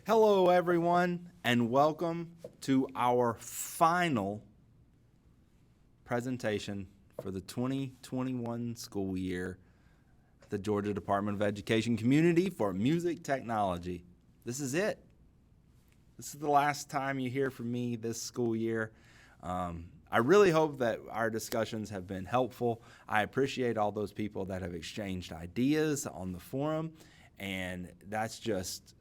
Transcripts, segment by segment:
Hello, everyone, and welcome to our final presentation for the 2021 school year at the Georgia Department of Education Community for Music Technology. This is it. This is the last time you hear from me this school year. I really hope that our discussions have been helpful. I appreciate all those people that have exchanged ideas on the forum, and that's just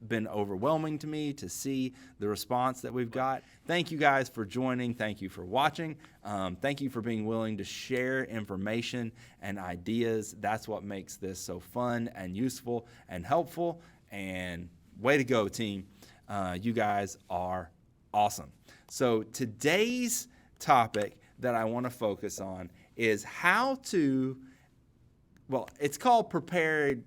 been overwhelming to me to see the response that we've got. Thank you guys for joining. Thank you for watching. Thank you for being willing to share information and ideas. That's what makes this so fun and useful and helpful. And way to go, team. You guys are awesome. So today's topic that I want to focus on is how to, it's called preparing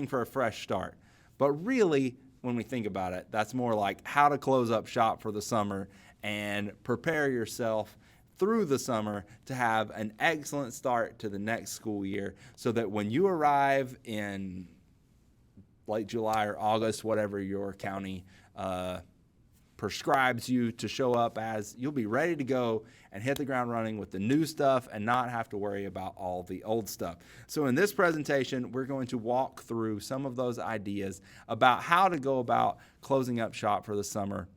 for a fresh start. But really, when we think about it, that's more like how to close up shop for the summer and prepare yourself through the summer to have an excellent start to the next school year so that when you arrive in late July or August, whatever your county prescribes you to show up as, you'll be ready to go and hit the ground running with the new stuff and not have to worry about all the old stuff. So in this presentation, we're going to walk through some of those ideas about how to go about closing up shop for the summer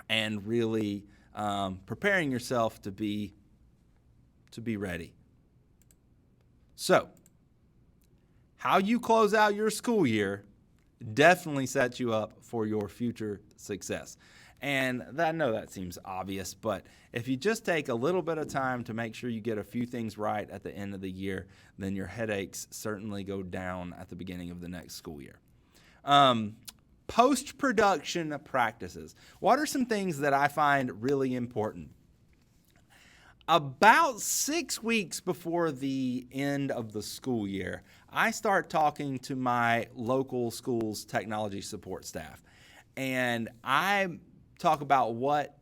and really preparing yourself to be ready. So how you close out your school year definitely sets you up for your future success. And I know that seems obvious, but if you just take a little bit of time to make sure you get a few things right at the end of the year, then your headaches certainly go down at the beginning of the next school year. Post-production practices. What are some things that I find really important? About 6 weeks before the end of the school year, I start talking to my local school's technology support staff. And I talk about what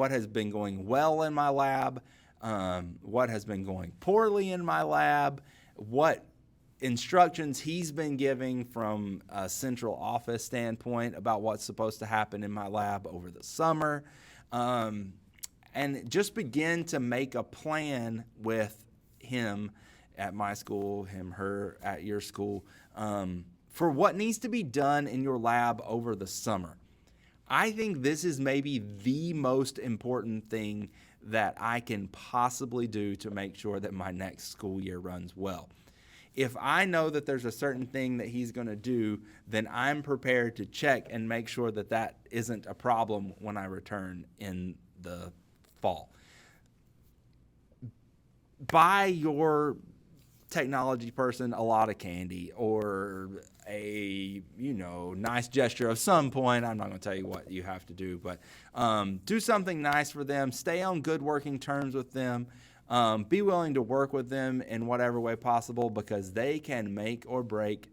has been going well in my lab, what has been going poorly in my lab, what instructions he's been giving from a central office standpoint about what's supposed to happen in my lab over the summer. And just begin to make a plan with him at my school, her at your school, for what needs to be done in your lab over the summer. I think this is maybe the most important thing that I can possibly do to make sure that my next school year runs well. If I know that there's a certain thing that he's going to do, then I'm prepared to check and make sure that that isn't a problem when I return in the fall. Buy your technology person a lot of candy or a nice gesture of some point. I'm not going to tell you what you have to do, but do something nice for them. Stay on good working terms with them. Be willing to work with them in whatever way possible because they can make or break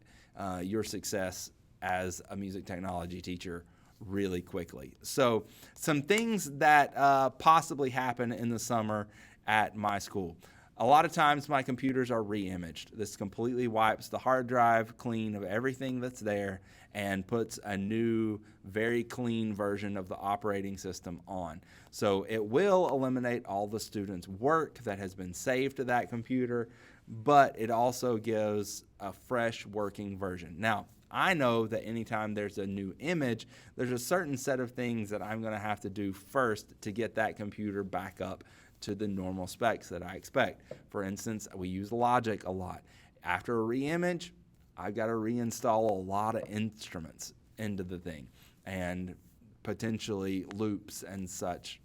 your success as a music technology teacher really quickly. So some things that possibly happen in the summer at my school. A lot of times my computers are re-imaged. This completely wipes the hard drive clean of everything that's there and puts a new, very clean version of the operating system on. So it will eliminate all the students' work that has been saved to that computer, but it also gives a fresh working version. Now, I know that anytime there's a new image, there's a certain set of things that I'm going to have to do first to get that computer back up to the normal specs that I expect. For instance, we use Logic a lot. After a re-image, I've got to reinstall a lot of instruments into the thing and potentially loops and such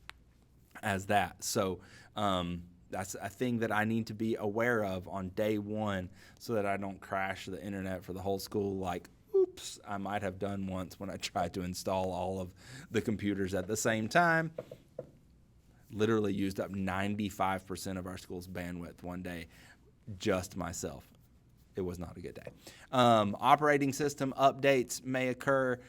as that. So that's a thing that I need to be aware of on day one so that I don't crash the internet for the whole school like, oops, I might have done once when I tried to install all of the computers at the same time. Literally used up 95% of our school's bandwidth one day, just myself. it was not a good day. Operating system updates may occur.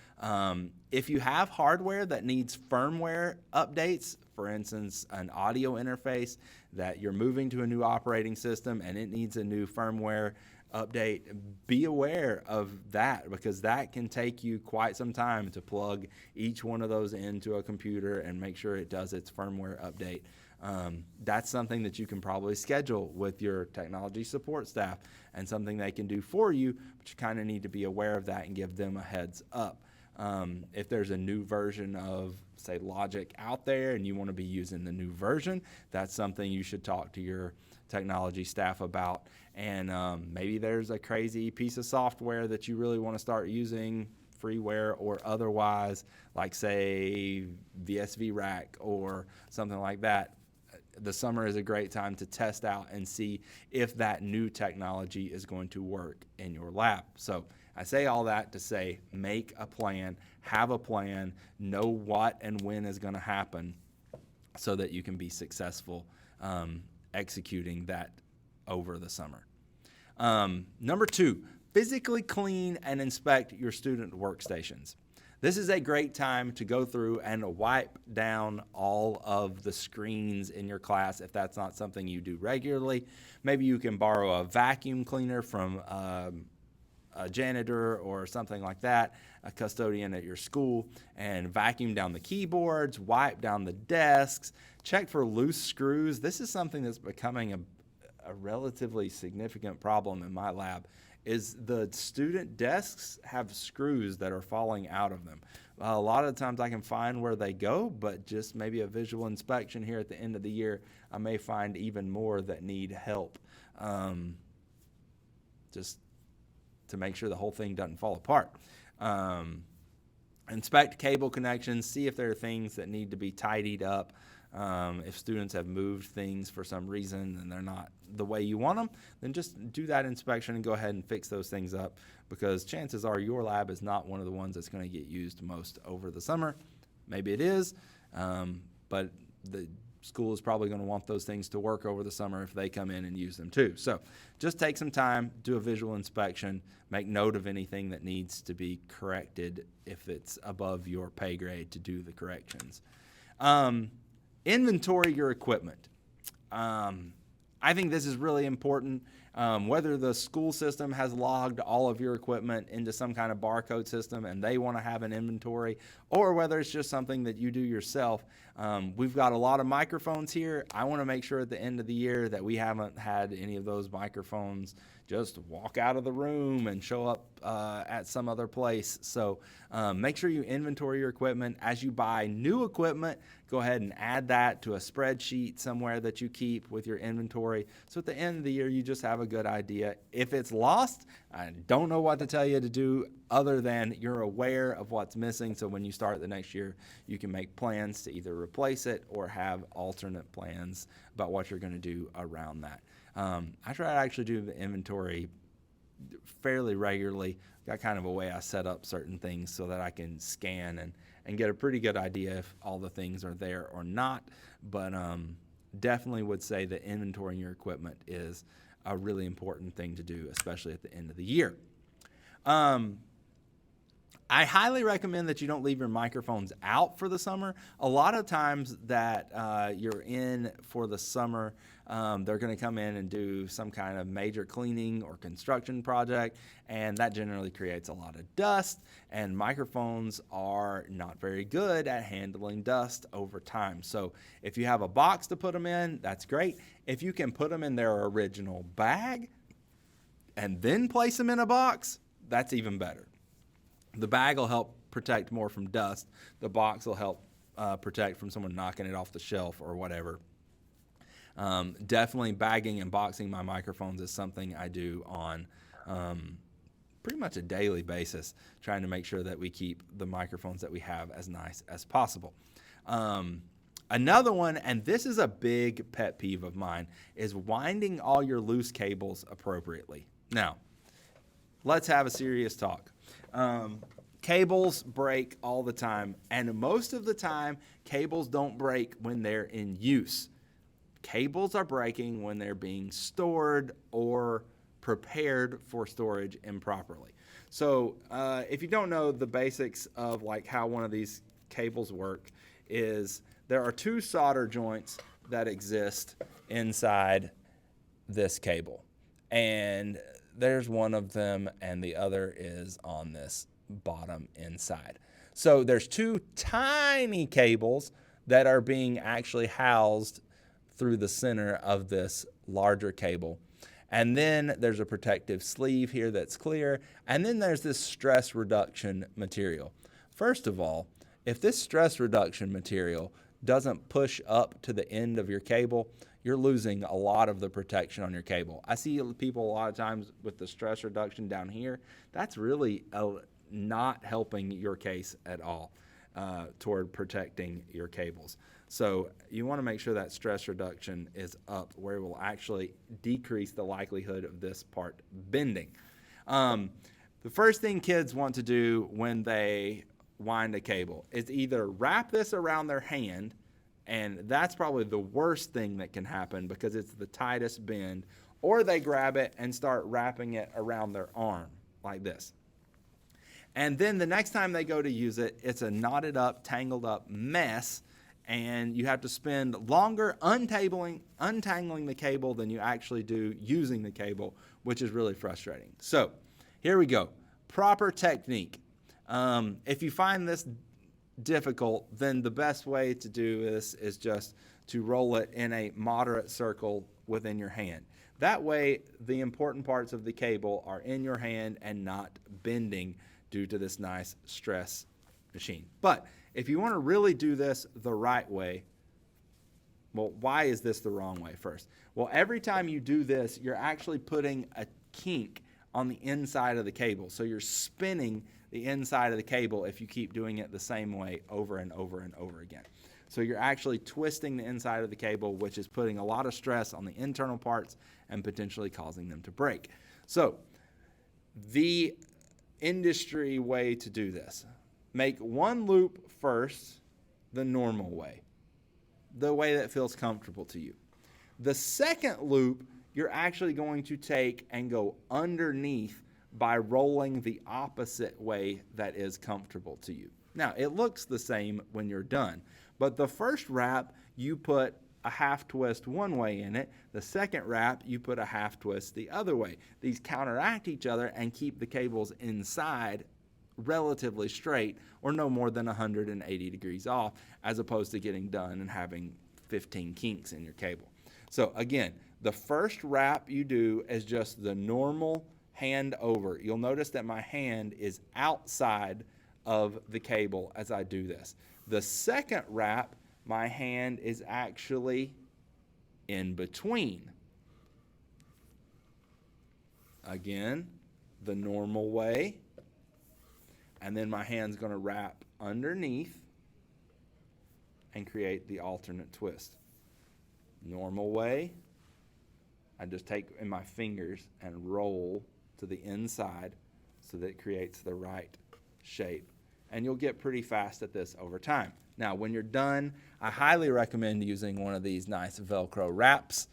If you have hardware that needs firmware updates, for instance, an audio interface that you're moving to a new operating system and it needs a new firmware update, be aware of that, because that can take you quite some time to plug each one of those into a computer and make sure it does its firmware update. That's something that you can probably schedule with your technology support staff and something they can do for you, but you kind of need to be aware of that and give them a heads up. If there's a new version of, say, Logic out there and you want to be using the new version, that's something you should talk to your technology staff about. And maybe there's a crazy piece of software that you really want to start using, freeware or otherwise, like, say, VSV Rack or something like that. The summer is a great time to test out and see if that new technology is going to work in your lab. So I say all that to say, make a plan, have a plan, know what and when is going to happen so that you can be successful executing that over the summer. Number 2, physically clean and inspect your student workstations. This is a great time to go through and wipe down all of the screens in your class if that's not something you do regularly. Maybe you can borrow a vacuum cleaner from a janitor or something like that, a custodian at your school, and vacuum down the keyboards, wipe down the desks, check for loose screws. This is something that's becoming a relatively significant problem in my lab, is the student desks have screws that are falling out of them. A lot of times I can find where they go, but just maybe a visual inspection here at the end of the year, I may find even more that need help. Just to make sure the whole thing doesn't fall apart. Inspect cable connections, see if there are things that need to be tidied up. If students have moved things for some reason and they're not the way you want them, then just do that inspection and go ahead and fix those things up, because chances are your lab is not one of the ones that's going to get used most over the summer. Maybe it is, but the school is probably going to want those things to work over the summer if they come in and use them too. So just take some time, do a visual inspection, make note of anything that needs to be corrected if it's above your pay grade to do the corrections. Inventory your equipment. I think this is really important. Whether the school system has logged all of your equipment into some kind of barcode system and they want to have an inventory, or whether it's just something that you do yourself. We've got a lot of microphones here. I want to make sure at the end of the year that we haven't had any of those microphones just walk out of the room and show up at some other place. So make sure you inventory your equipment. As you buy new equipment, go ahead and add that to a spreadsheet somewhere that you keep with your inventory. So at the end of the year, you just have a good idea. If it's lost, I don't know what to tell you to do other than you're aware of what's missing. So when you start the next year, you can make plans to either replace it or have alternate plans about what you're going to do around that. I try to actually do the inventory fairly regularly. Got kind of a way I set up certain things so that I can scan and get a pretty good idea if all the things are there or not. But definitely would say that inventorying your equipment is a really important thing to do, especially at the end of the year. I highly recommend that you don't leave your microphones out for the summer. A lot of times that you're in for the summer, they're going to come in and do some kind of major cleaning or construction project, and that generally creates a lot of dust, and microphones are not very good at handling dust over time. So if you have a box to put them in, that's great. If you can put them in their original bag and then place them in a box, that's even better. The bag will help protect more from dust. The box will help protect from someone knocking it off the shelf or whatever. Definitely bagging and boxing my microphones is something I do on pretty much a daily basis, trying to make sure that we keep the microphones that we have as nice as possible. Another one, and this is a big pet peeve of mine, is winding all your loose cables appropriately. Now, let's have a serious talk. Cables break all the time, and most of the time, cables don't break when they're in use. Cables are breaking when they're being stored or prepared for storage improperly. So if you don't know the basics of like how one of these cables work, is there are two solder joints that exist inside this cable, and there's one of them and the other is on this bottom inside. So there's two tiny cables that are being actually housed through the center of this larger cable. And then there's a protective sleeve here that's clear. And then there's this stress reduction material. First of all, if this stress reduction material doesn't push up to the end of your cable, you're losing a lot of the protection on your cable. I see people a lot of times with the stress reduction down here. That's really not helping your case at all toward protecting your cables. So you want to make sure that stress reduction is up where it will actually decrease the likelihood of this part bending. The first thing kids want to do when they wind a cable is either wrap this around their hand, and that's probably the worst thing that can happen because it's the tightest bend, or they grab it and start wrapping it around their arm like this. And then the next time they go to use it, it's a knotted up, tangled up mess, and you have to spend longer untangling the cable than you actually do using the cable, which is really frustrating. So here we go. Proper technique. If you find this difficult, then the best way to do this is just to roll it in a moderate circle within your hand. That way, the important parts of the cable are in your hand and not bending due to this nice stress machine. But if you want to really do this the right way, well, why is this the wrong way first? Well, every time you do this, you're actually putting a kink on the inside of the cable. So you're spinning the inside of the cable if you keep doing it the same way over and over and over again. So you're actually twisting the inside of the cable, which is putting a lot of stress on the internal parts and potentially causing them to break. So the industry way to do this, make one loop first the normal way, the way that feels comfortable to you. The second loop, you're actually going to take and go underneath by rolling the opposite way that is comfortable to you. Now, it looks the same when you're done, but the first wrap, you put a half twist one way in it. The second wrap, you put a half twist the other way. These counteract each other and keep the cables inside relatively straight, or no more than 180 degrees off, as opposed to getting done and having 15 kinks in your cable. So again, the first wrap you do is just the normal hand over. You'll notice that my hand is outside of the cable as I do this. The second wrap, my hand is actually in between. Again, the normal way. And then my hand's going to wrap underneath and create the alternate twist. Normal way, I just take in my fingers and roll to the inside so that it creates the right shape. And you'll get pretty fast at this over time. Now, when you're done, I highly recommend using one of these nice Velcro wraps.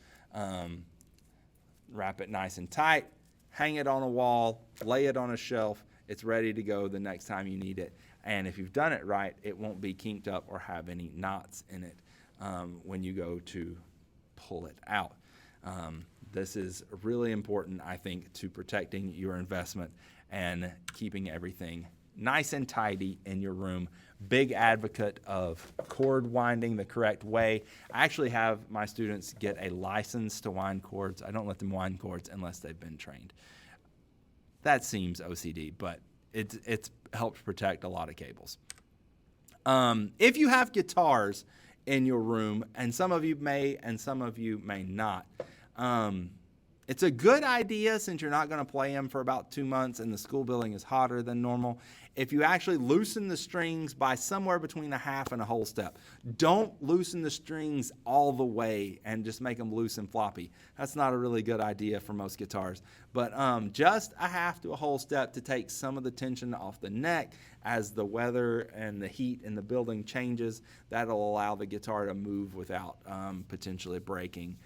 Wrap it nice and tight, hang it on a wall, lay it on a shelf. It's ready to go the next time you need it. And if you've done it right, it won't be kinked up or have any knots in it when you go to pull it out. This is really important, I think, to protecting your investment and keeping everything nice and tidy in your room. Big advocate of cord winding the correct way. I actually have my students get a license to wind cords. I don't let them wind cords unless they've been trained. That seems OCD, but it's helped protect a lot of cables. If you have guitars in your room, and some of you may and some of you may not, it's a good idea, since you're not going to play them for about 2 months and the school building is hotter than normal, if you actually loosen the strings by somewhere between a half and a whole step. Don't loosen the strings all the way and just make them loose and floppy. That's not a really good idea for most guitars. But just a half to a whole step to take some of the tension off the neck as the weather and the heat in the building changes. That'll allow the guitar to move without potentially breaking.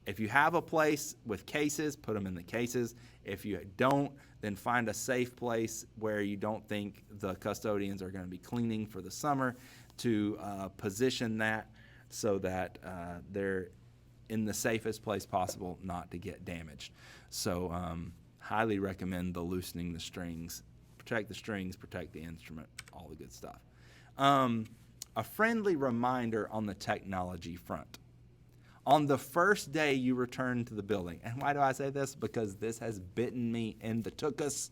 If you have a place with cases, put them in the cases. If you don't, then find a safe place where you don't think the custodians are going to be cleaning for the summer to position that so that they're in the safest place possible not to get damaged. So highly recommend the loosening the strings. Protect the strings, protect the instrument, all the good stuff. A friendly reminder on the technology front. On the first day you return to the building, and why do I say this? Because this has bitten me in the tuchus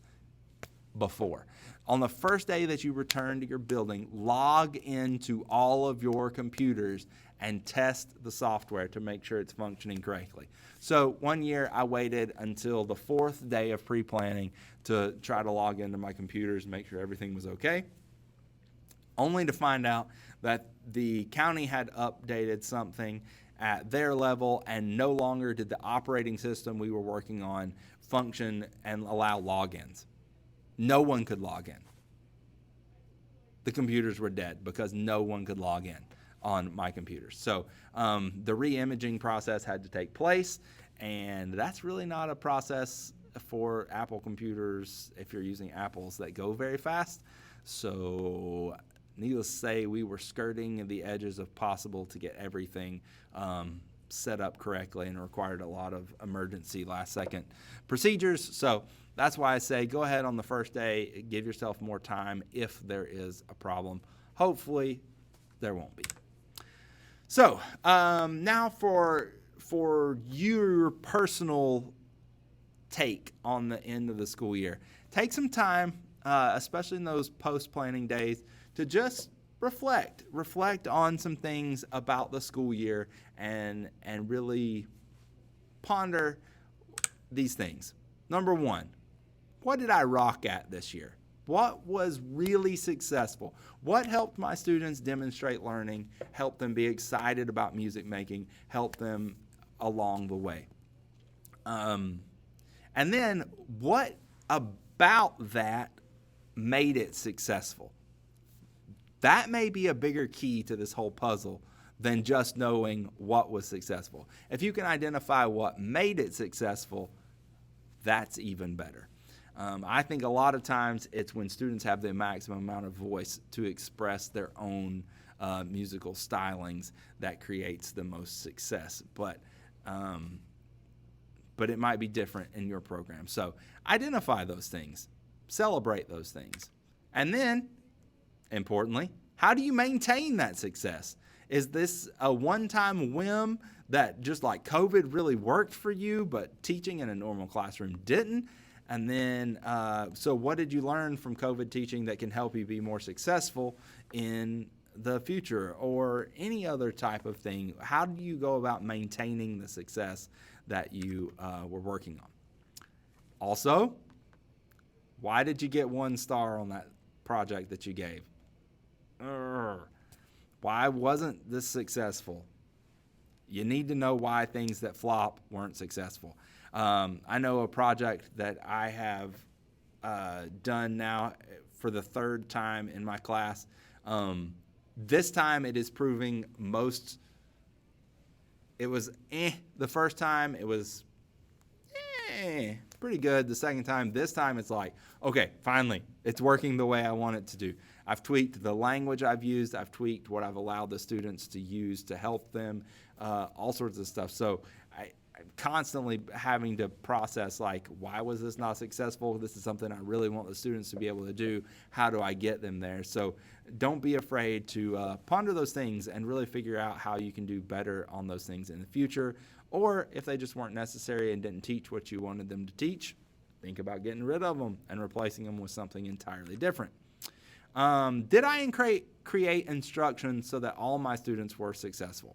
before. On the first day that you return to your building, log into all of your computers and test the software to make sure it's functioning correctly. So one year I waited until the 4th day of pre-planning to try to log into my computers and make sure everything was okay, only to find out that the county had updated something at their level, and no longer did the operating system we were working on function and allow logins. No one could log in. The computers were dead because no one could log in on my computers. So the re-imaging process had to take place, and that's really not a process for Apple computers, if you're using Apples, that go very fast. So needless to say, we were skirting the edges of possible to get everything set up correctly, and required a lot of emergency last-second procedures. So that's why I say go ahead on the first day, give yourself more time if there is a problem. Hopefully, there won't be. So now for your personal take on the end of the school year. Take some time, especially in those post-planning days, to just reflect on some things about the school year and really ponder these things. Number one, what did I rock at this year? What was really successful? What helped my students demonstrate learning, help them be excited about music making, help them along the way? And then what about that made it successful? That may be a bigger key to this whole puzzle than just knowing what was successful. If you can identify what made it successful, that's even better. I think a lot of times it's when students have the maximum amount of voice to express their own musical stylings that creates the most success. But it might be different in your program. So identify those things, celebrate those things. And then, importantly, how do you maintain that success? Is this a one-time whim that just like COVID really worked for you, but teaching in a normal classroom didn't? And then, so what did you learn from COVID teaching that can help you be more successful in the future or any other type of thing? How do you go about maintaining the success that you were working on? Also, why did you get 1 star on that project that you gave? Why wasn't this successful? You need to know why things that flop weren't successful. I know a project that I have done now for the 3rd time in my class. This time it is proving it was the first time it was pretty good. The second time, this time it's like, okay, finally, it's working the way I want it to do. I've tweaked the language I've used. I've tweaked what I've allowed the students to use to help them, all sorts of stuff. So I'm constantly having to process, like, why was this not successful? This is something I really want the students to be able to do. How do I get them there? So don't be afraid to ponder those things and really figure out how you can do better on those things in the future. Or if they just weren't necessary and didn't teach what you wanted them to teach, think about getting rid of them and replacing them with something entirely different. Did I create instructions so that all my students were successful?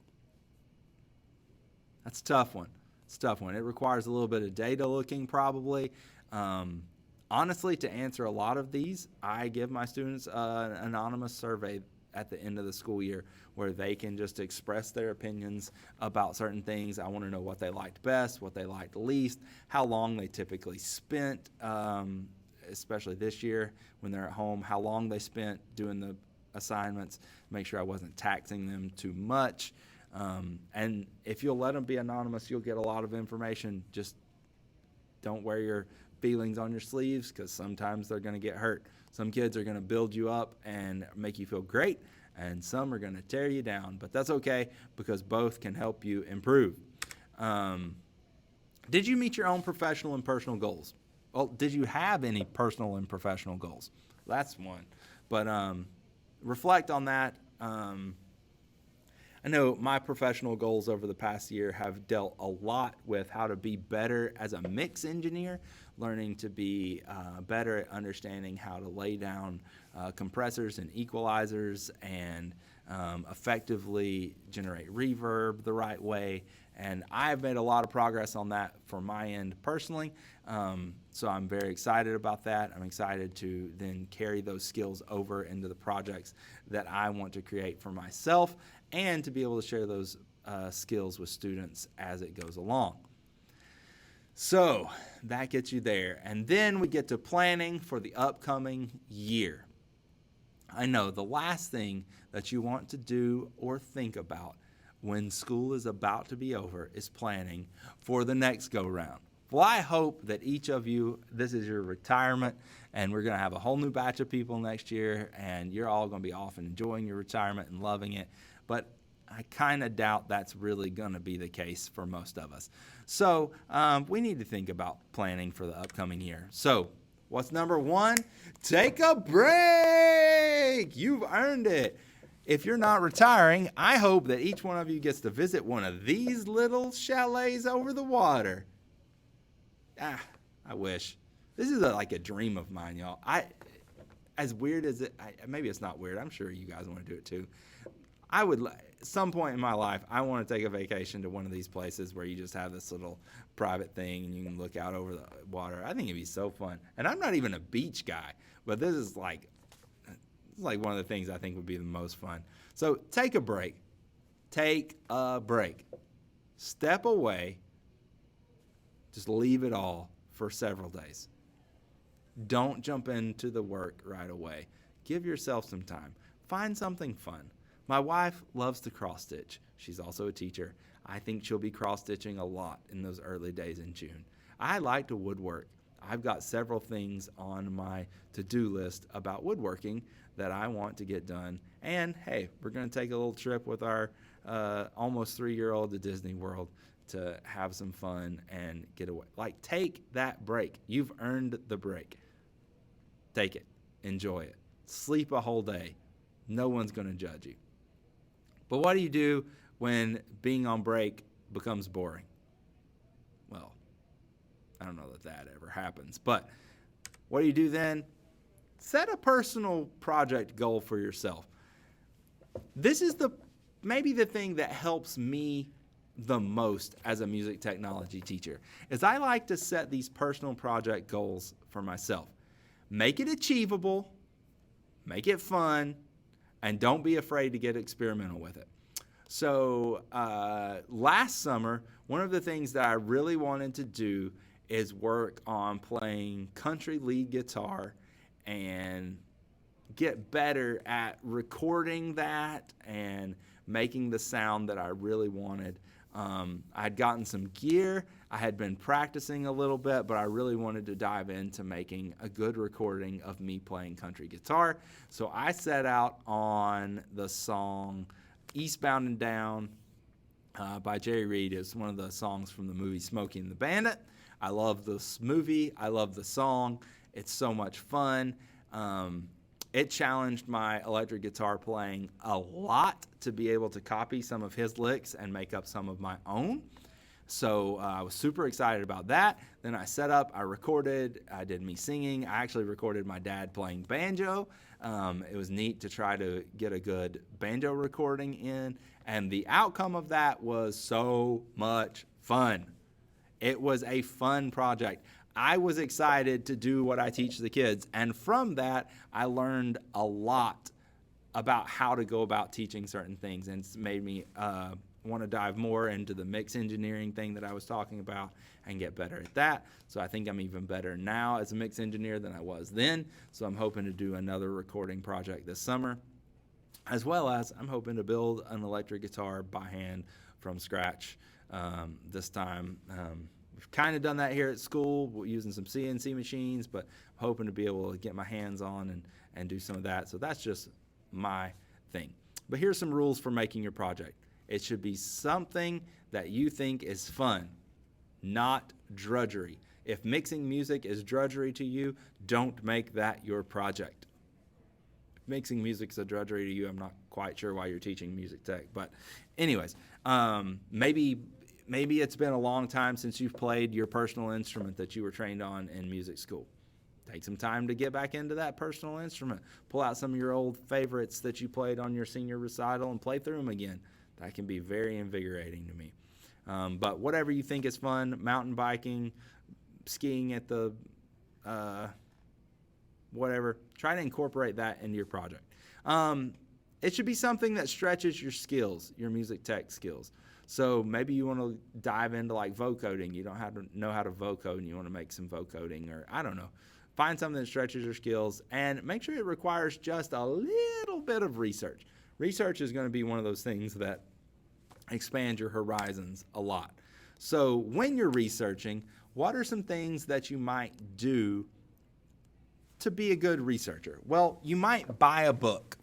That's a tough one. It's a tough one. It requires a little bit of data looking probably. Honestly, to answer a lot of these, I give my students an anonymous survey at the end of the school year where they can just express their opinions about certain things. I want to know what they liked best, what they liked least, how long they typically spent, especially this year when they're at home, how long they spent doing the assignments, make sure I wasn't taxing them too much. And if you'll let them be anonymous, you'll get a lot of information. Just don't wear your feelings on your sleeves, because sometimes they're going to get hurt. Some kids are going to build you up and make you feel great, and some are going to tear you down. But that's okay, because both can help you improve. Did you meet your own professional and personal goals? Well, did you have any personal and professional goals? That's one. But reflect on that. I know my professional goals over the past year have dealt a lot with how to be better as a mix engineer, learning to be better at understanding how to lay down compressors and equalizers and effectively generate reverb the right way. And I've made a lot of progress on that for my end personally. So I'm very excited about that. I'm excited to then carry those skills over into the projects that I want to create for myself, and to be able to share those skills with students as it goes along. So that gets you there. And then we get to planning for the upcoming year. I know the last thing that you want to do or think about when school is about to be over is planning for the next go-round. Well, I hope that each of you, this is your retirement, and we're going to have a whole new batch of people next year, and you're all going to be off and enjoying your retirement and loving it. But I kind of doubt that's really going to be the case for most of us. So we need to think about planning for the upcoming year. So what's number one? Take a break. You've earned it. If you're not retiring, I hope that each one of you gets to visit one of these little chalets over the water. I wish. This is like a dream of mine, y'all. As weird as it, maybe it's not weird. I'm sure you guys want to do it too. I would, at some point in my life, I want to take a vacation to one of these places where you just have this little private thing and you can look out over the water. I think it'd be so fun. And I'm not even a beach guy, but this is like one of the things I think would be the most fun. So take a break. Take a break. Step away. Just leave it all for several days. Don't jump into the work right away. Give yourself some time. Find something fun. My wife loves to cross stitch. She's also a teacher. I think she'll be cross stitching a lot in those early days in June. I like to woodwork. I've got several things on my to-do list about woodworking that I want to get done. And hey, we're going to take a little trip with our almost 3-year-old to Disney World to have some fun and get away. Like, take that break. You've earned the break. Take it. Enjoy it. Sleep a whole day. No one's going to judge you. But what do you do when being on break becomes boring? Well, I don't know that ever happens. But what do you do then? Set a personal project goal for yourself. This is maybe the thing that helps me the most as a music technology teacher, is I like to set these personal project goals for myself. Make it achievable, make it fun, and don't be afraid to get experimental with it. So last summer, one of the things that I really wanted to do is work on playing country lead guitar and get better at recording that and making the sound that I really wanted. I'd gotten some gear. I had been practicing a little bit, but I really wanted to dive into making a good recording of me playing country guitar. So I set out on the song Eastbound and Down by Jerry Reed. It's one of the songs from the movie Smokey and the Bandit. I love this movie. I love the song. It's so much fun. It challenged my electric guitar playing a lot to be able to copy some of his licks and make up some of my own. So I was super excited about that. Then I set up, I recorded, I did me singing. I actually recorded my dad playing banjo. It was neat to try to get a good banjo recording in. And the outcome of that was so much fun. It was a fun project. I was excited to do what I teach the kids. And from that, I learned a lot about how to go about teaching certain things. And it's made me want to dive more into the mix engineering thing that I was talking about and get better at that. So I think I'm even better now as a mix engineer than I was then. So I'm hoping to do another recording project this summer. as well as I'm hoping to build an electric guitar by hand from scratch this time. We've kind of done that here at school using some CNC machines, but I'm hoping to be able to get my hands on and do some of that. So that's just my thing. But here's some rules for making your project. It should be something that you think is fun, not drudgery. If mixing music is drudgery to you, don't make that your project. If mixing music is a drudgery to you, I'm not quite sure why you're teaching music tech. But anyways, maybe it's been a long time since you've played your personal instrument that you were trained on in music school. Take some time to get back into that personal instrument. Pull out some of your old favorites that you played on your senior recital and play through them again. That can be very invigorating to me. But whatever you think is fun, mountain biking, skiing at the whatever, try to incorporate that into your project. It should be something that stretches your skills, your music tech skills. So maybe you want to dive into like vocoding. You don't know how to vocode and you want to make some vocoding, or I don't know. Find something that stretches your skills and make sure it requires just a little bit of research. Research is going to be one of those things that expand your horizons a lot. So when you're researching, what are some things that you might do to be a good researcher? Well, you might buy a book.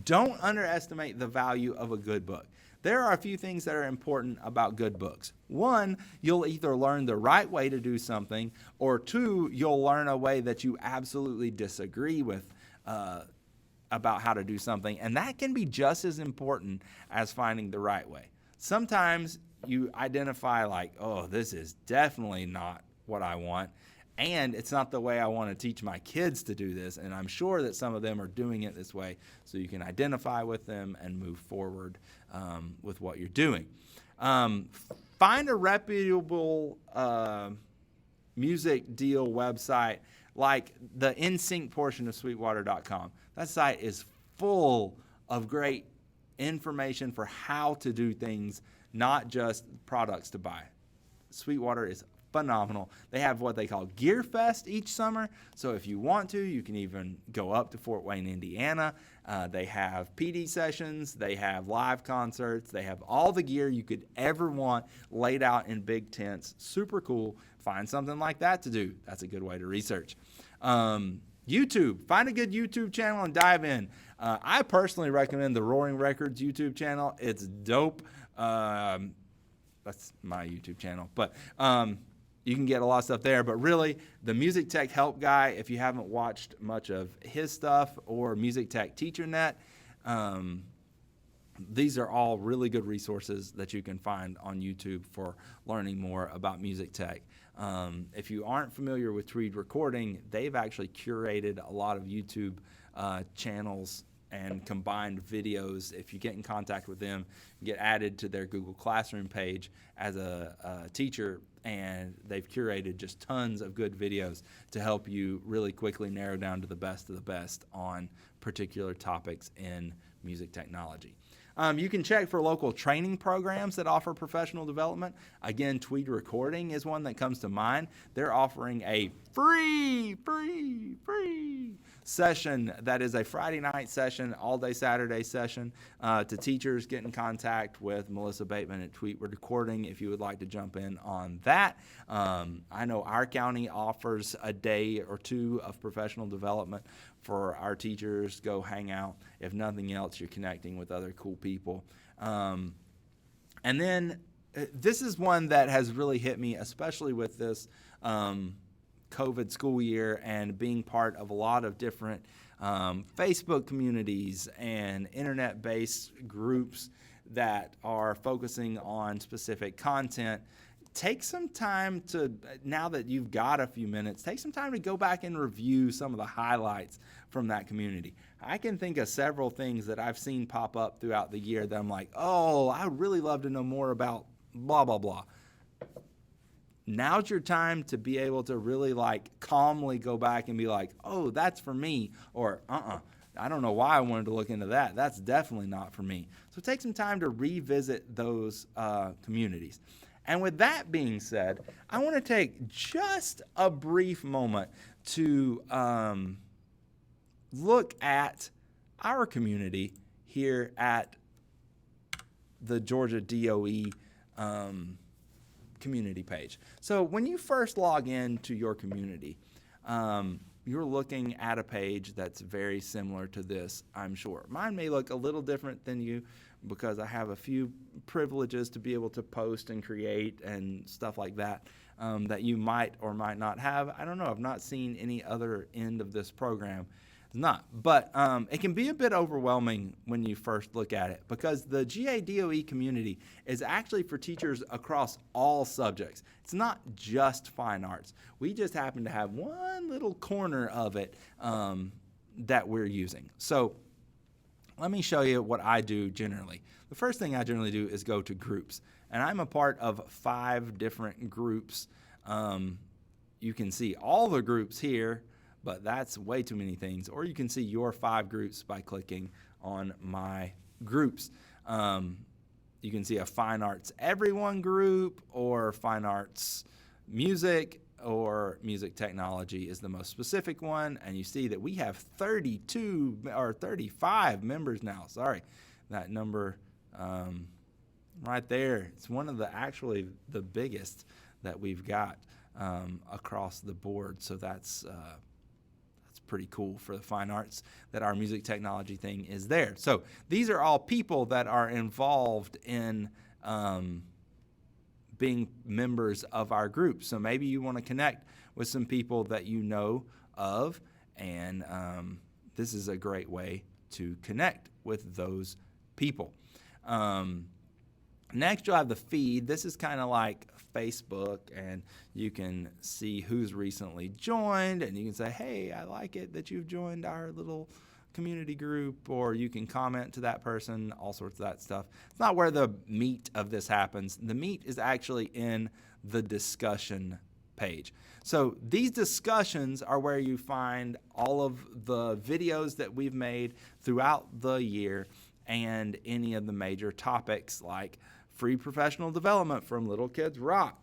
Don't underestimate the value of a good book. There are a few things that are important about good books. One, you'll either learn the right way to do something, or two, you'll learn a way that you absolutely disagree with about how to do something, and that can be just as important as finding the right way. Sometimes you identify like, oh, this is definitely not what I want, and it's not the way I want to teach my kids to do this, and I'm sure that some of them are doing it this way, so you can identify with them and move forward with what you're doing. Find a reputable music deal website like the NSYNC portion of Sweetwater.com. That site is full of great information for how to do things, not just products to buy. Sweetwater is phenomenal. They have what they call Gear Fest each summer. So if you want to, you can even go up to Fort Wayne, Indiana. They have PD sessions. They have live concerts. They have all the gear you could ever want laid out in big tents. Super cool. Find something like that to do. That's a good way to research. YouTube. Find a good YouTube channel and dive in. I personally recommend the Roaring Records YouTube channel. It's dope. That's my YouTube channel. But you can get a lot of stuff there. But really, the Music Tech Help Guy, if you haven't watched much of his stuff, or Music Tech TeacherNet, these are all really good resources that you can find on YouTube for learning more about music tech. If you aren't familiar with Tweed Recording, they've actually curated a lot of YouTube channels and combined videos. If you get in contact with them, you get added to their Google Classroom page as a teacher, and they've curated just tons of good videos to help you really quickly narrow down to the best of the best on particular topics in music technology. You can check for local training programs that offer professional development. Again, Tweed Recording is one that comes to mind. They're offering a free session that is a Friday night session, all-day Saturday session to teachers. Get in contact with Melissa Bateman at Tweed Recording if you would like to jump in on that. I know our county offers a day or two of professional development for our teachers. Go hang out. If nothing else, you're connecting with other cool people. And then this is one that has really hit me, especially with this COVID school year and being part of a lot of different Facebook communities and internet-based groups that are focusing on specific content. Take some time to, now that you've got a few minutes, take some time to go back and review some of the highlights from that community. I can think of several things that I've seen pop up throughout the year that I'm like, oh, I would really love to know more about blah, blah, blah. Now's your time to be able to really like calmly go back and be like, oh, that's for me, or I don't know why I wanted to look into that. That's definitely not for me. So take some time to revisit those communities. And with that being said, I want to take just a brief moment to look at our community here at the Georgia DOE community page. So when you first log in to your community, you're looking at a page that's very similar to this, I'm sure. Mine may look a little different than you because I have a few privileges to be able to post and create and stuff like that that you might or might not have. I don't know. I've not seen any other end of this program. It's not. But it can be a bit overwhelming when you first look at it because the GADOE community is actually for teachers across all subjects. It's not just fine arts. We just happen to have one little corner of it that we're using. So let me show you what I do generally. The first thing I generally do is go to groups. And I'm a part of 5 different groups. You can see all the groups here, but that's way too many things. Or you can see your 5 groups by clicking on my groups. You can see a Fine Arts Everyone group, or Fine Arts Music, or Music Technology is the most specific one. And you see that we have 32 or 35 members now. Sorry, that number right there. It's one of actually the biggest that we've got across the board. So that's pretty cool for the fine arts that our music technology thing is there. So these are all people that are involved in being members of our group. So maybe you want to connect with some people that you know of, and this is a great way to connect with those people. Next, you'll have the feed. This is kind of like Facebook, and you can see who's recently joined, and you can say, hey, I like it that you've joined our little community group, or you can comment to that person, all sorts of that stuff. It's not where the meat of this happens. The meat is actually in the discussion page. So these discussions are where you find all of the videos that we've made throughout the year and any of the major topics like free professional development from Little Kids Rock.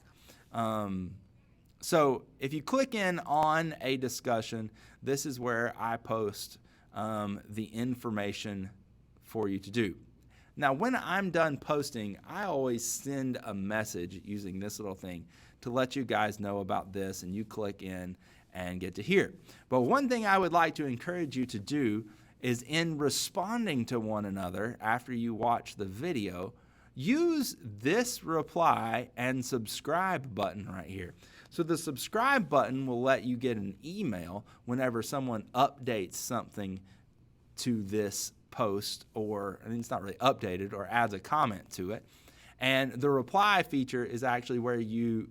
So if you click in on a discussion, this is where I post the information for you to do. Now, when I'm done posting, I always send a message using this little thing to let you guys know about this, and you click in and get to hear. But one thing I would like to encourage you to do is, in responding to one another after you watch the video, use this reply and subscribe button right here. So the subscribe button will let you get an email whenever someone updates something to this post, or I mean, it's not really updated, or adds a comment to it. And the reply feature is actually where you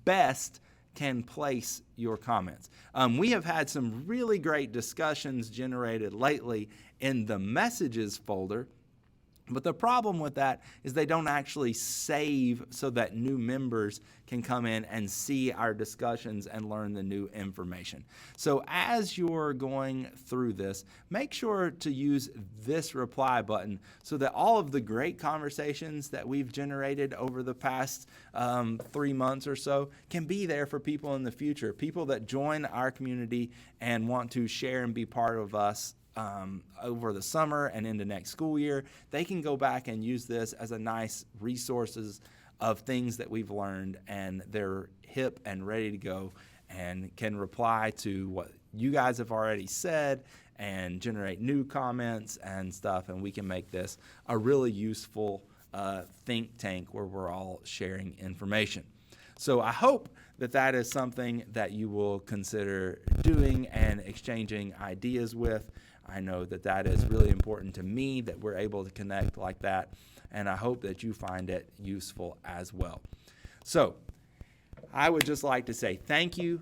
best can place your comments. We have had some really great discussions generated lately in the messages folder. But the problem with that is they don't actually save so that new members can come in and see our discussions and learn the new information. So as you're going through this, make sure to use this reply button so that all of the great conversations that we've generated over the past 3 months or so can be there for people in the future, people that join our community and want to share and be part of us over the summer and into next school year. They can go back and use this as a nice resources of things that we've learned, and they're hip and ready to go and can reply to what you guys have already said and generate new comments and stuff, and we can make this a really useful think tank where we're all sharing information. So I hope that that is something that you will consider doing and exchanging ideas with. I know that that is really important to me, that we're able to connect like that, and I hope that you find it useful as well. So I would just like to say thank you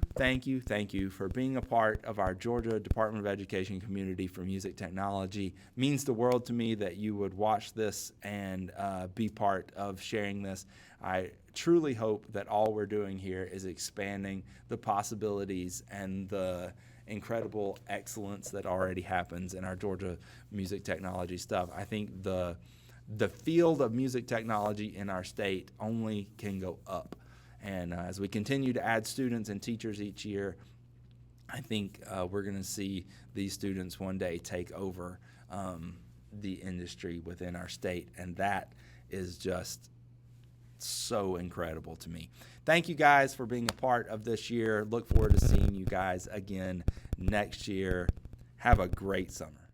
for being a part of our Georgia Department of Education community for music technology. It means the world to me that you would watch this and be part of sharing this. I truly hope that all we're doing here is expanding the possibilities and the incredible excellence that already happens in our Georgia music technology stuff. I think the field of music technology in our state only can go up. And as we continue to add students and teachers each year, I think we're going to see these students one day take over the industry within our state, and that is just so incredible to me. Thank you guys for being a part of this year. Look forward to seeing you guys again next year. Have a great summer.